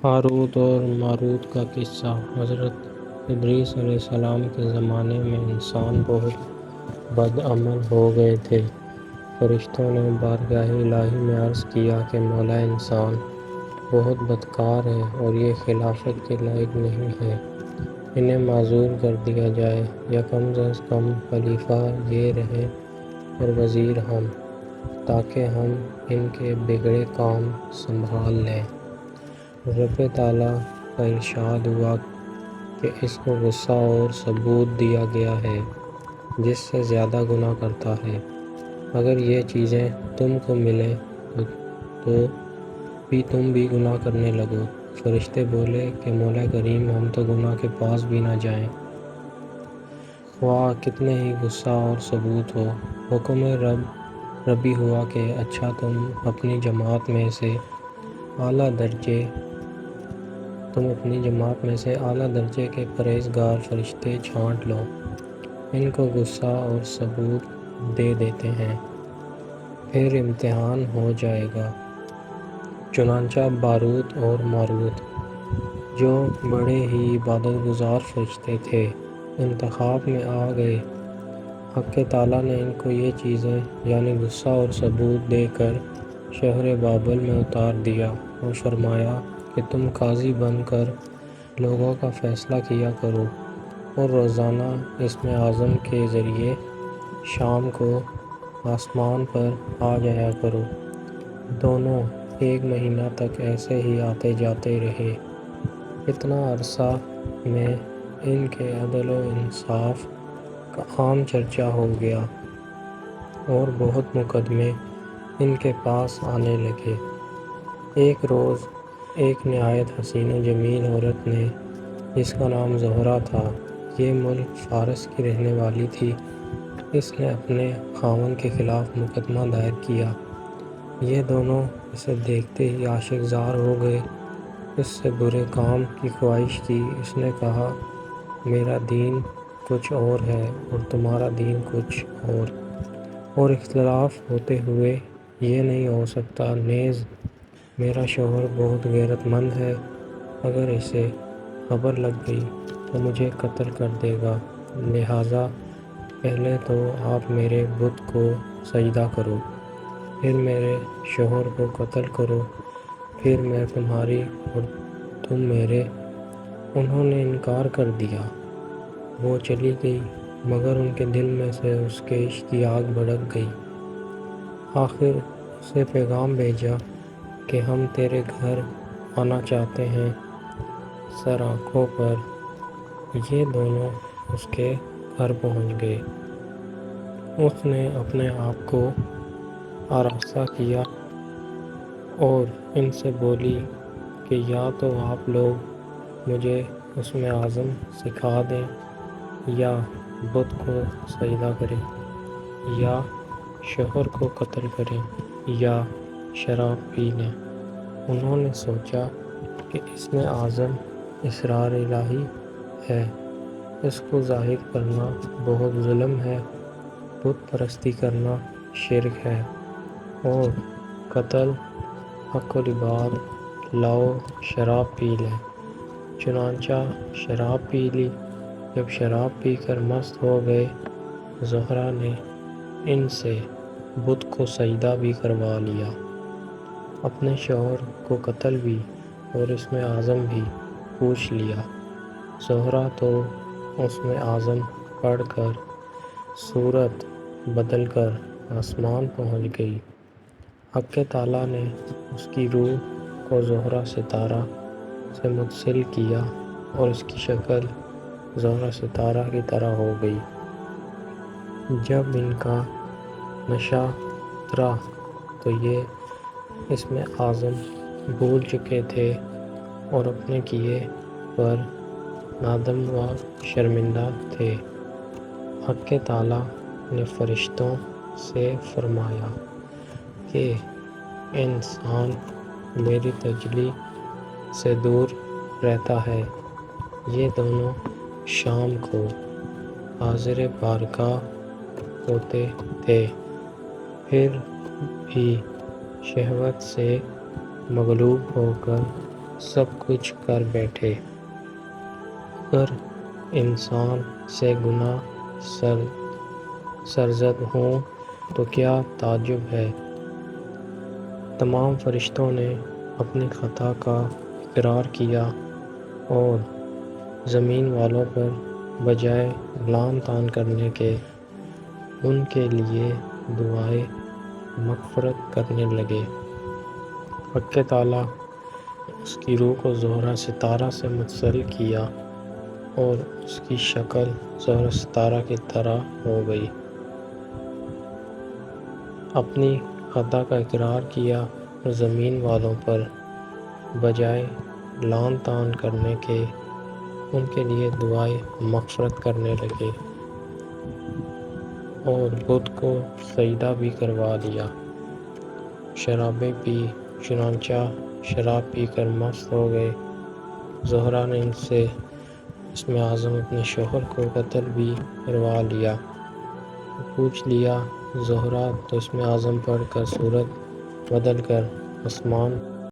Harut اور ماروت کا قصہ۔ حضرت ادریس علیہ السلام کے زمانے میں انسان بہت بدعمل ہو گئے تھے۔ فرشتوں نے بارگاہ الہی میں عرض کیا کہ مولا انسان بہت بدکار ہے اور یہ خلافت کے لائق نہیں ہے، انہیں معزول کر دیا جائے یا کم از کم خلیفہ یہ رہیں اور وزیر ہم، تاکہ ہم ان کے بگڑے کام سنبھال لیں۔ رب تعالیٰ کا ارشاد ہوا کہ اس کو غصہ اور ثبوت دیا گیا ہے جس سے زیادہ گناہ کرتا ہے۔ اگر یہ چیزیں تم کو ملیں تو بھی تم بھی گناہ کرنے لگو۔ فرشتے بولے کہ مولا کریم ہم تو گناہ کے پاس بھی نہ جائیں، خواہ کتنے ہی غصہ اور ثبوت ہو۔ حکم ربی ہوا کہ اچھا تم اپنی جماعت میں سے اعلیٰ درجے کے پرہیزگار فرشتے چھانٹ لو، ان کو غصہ اور ثبوت دے دیتے ہیں، پھر امتحان ہو جائے گا۔ چنانچہ باروت اور ماروت جو بڑے ہی عبادت گزار فرشتے تھے انتخاب میں آ گئے۔ حق تعالیٰ نے ان کو یہ چیزیں یعنی غصہ اور ثبوت دے کر شہر بابل میں اتار دیا اور فرمایا کہ تم قاضی بن کر لوگوں کا فیصلہ کیا کرو اور روزانہ اسم اعظم کے ذریعے شام کو آسمان پر آ جایا کرو۔ دونوں 1 مہینہ تک ایسے ہی آتے جاتے رہے۔ اتنا عرصہ میں ان کے عدل و انصاف کا عام چرچا ہو گیا اور بہت مقدمے ان کے پاس آنے لگے۔ ایک روز ایک نہایت حسین و جمیل عورت نے، جس کا نام زہرہ تھا، یہ ملک فارس کی رہنے والی تھی، اس نے اپنے خاوند کے خلاف مقدمہ دائر کیا۔ یہ دونوں اسے دیکھتے ہی عاشق زار ہو گئے، اس سے برے کام کی خواہش کی۔ اس نے کہا میرا دین کچھ اور ہے اور تمہارا دین کچھ اور اختلاف ہوتے ہوئے یہ نہیں ہو سکتا۔ نیز میرا شوہر بہت غیرت مند ہے، اگر اسے خبر لگ گئی تو مجھے قتل کر دے گا، لہٰذا پہلے تو آپ میرے بت کو سجدہ کرو، پھر میرے شوہر کو قتل کرو، پھر میں تمہاری اور تم میرے۔ انہوں نے انکار کر دیا۔ وہ چلی گئی مگر ان کے دل میں سے اس کے عشق کی آگ بھڑک گئی۔ آخر اسے پیغام بھیجا کہ ہم تیرے گھر آنا چاہتے ہیں۔ سر آنکھوں پر یہ دونوں اس کے گھر پہنچ گئے۔ اس نے اپنے آپ کو آراستہ کیا اور ان سے بولی کہ یا تو آپ لوگ مجھے اسم اعظم سکھا دیں یا بت کو سجدہ کریں یا شوہر کو قتل کریں یا شراب پی لیں۔ انہوں نے سوچا کہ اسم اعظم اسرار الہی ہے، اس کو ظاہر کرنا بہت ظلم ہے، بت پرستی کرنا شرک ہے، اور قتل حق العباد، لاؤ شراب پی لیں۔ چنانچہ شراب پی لی۔ جب شراب پی کر مست ہو گئے، زہرہ نے ان سے بت کو سجدہ بھی کروا لیا، اپنے شوہر کو قتل بھی اور اسم اعظم بھی پوچھ لیا۔ زہرہ تو اسم اعظم پڑھ کر صورت بدل کر آسمان پہنچ گئی۔ حق تعالیٰ نے اس کی روح کو زہرہ ستارہ سے متصل کیا اور اس کی شکل زہرہ ستارہ کی طرح ہو گئی۔ جب ان کا نشہ اترا تو یہ اسم اعظم بھول چکے تھے اور اپنے کیے پر نادم و شرمندہ تھے۔ حق تعالیٰ نے فرشتوں سے فرمایا کہ انسان میری تجلی سے دور رہتا ہے۔ یہ دونوں شام کو حاضر بارگاہ ہوتے تھے، پھر بھی شہوت سے مغلوب ہو کر سب کچھ کر بیٹھے۔ اگر انسان سے گناہ سرزد ہوں تو کیا تعجب ہے۔ تمام فرشتوں نے اپنی خطا کا اقرار کیا اور زمین والوں پر بجائے لعن طعن کرنے کے ان کے لیے دعائے مغفرت کرنے لگے۔ حق تعالیٰ نے اس کی روح کو زہرہ ستارہ سے متصل کیا اور اس کی شکل زہرہ ستارہ کی طرح ہو گئی۔ اپنی خطا کا اقرار کیا اور زمین والوں پر بجائے لعن طعن کرنے کے ان کے لیے دعائے مغفرت کرنے لگے اور بت کو سجدہ بھی کروا دیا۔ شرابیں پی، چنانچہ شراب پی کر مست ہو گئے۔ زہرہ نے ان سے اسم اعظم اپنے شوہر کو قتل بھی کروا لیا۔ پوچھ لیا زہرہ تو اسم اعظم پڑھ کر صورت بدل کر آسمان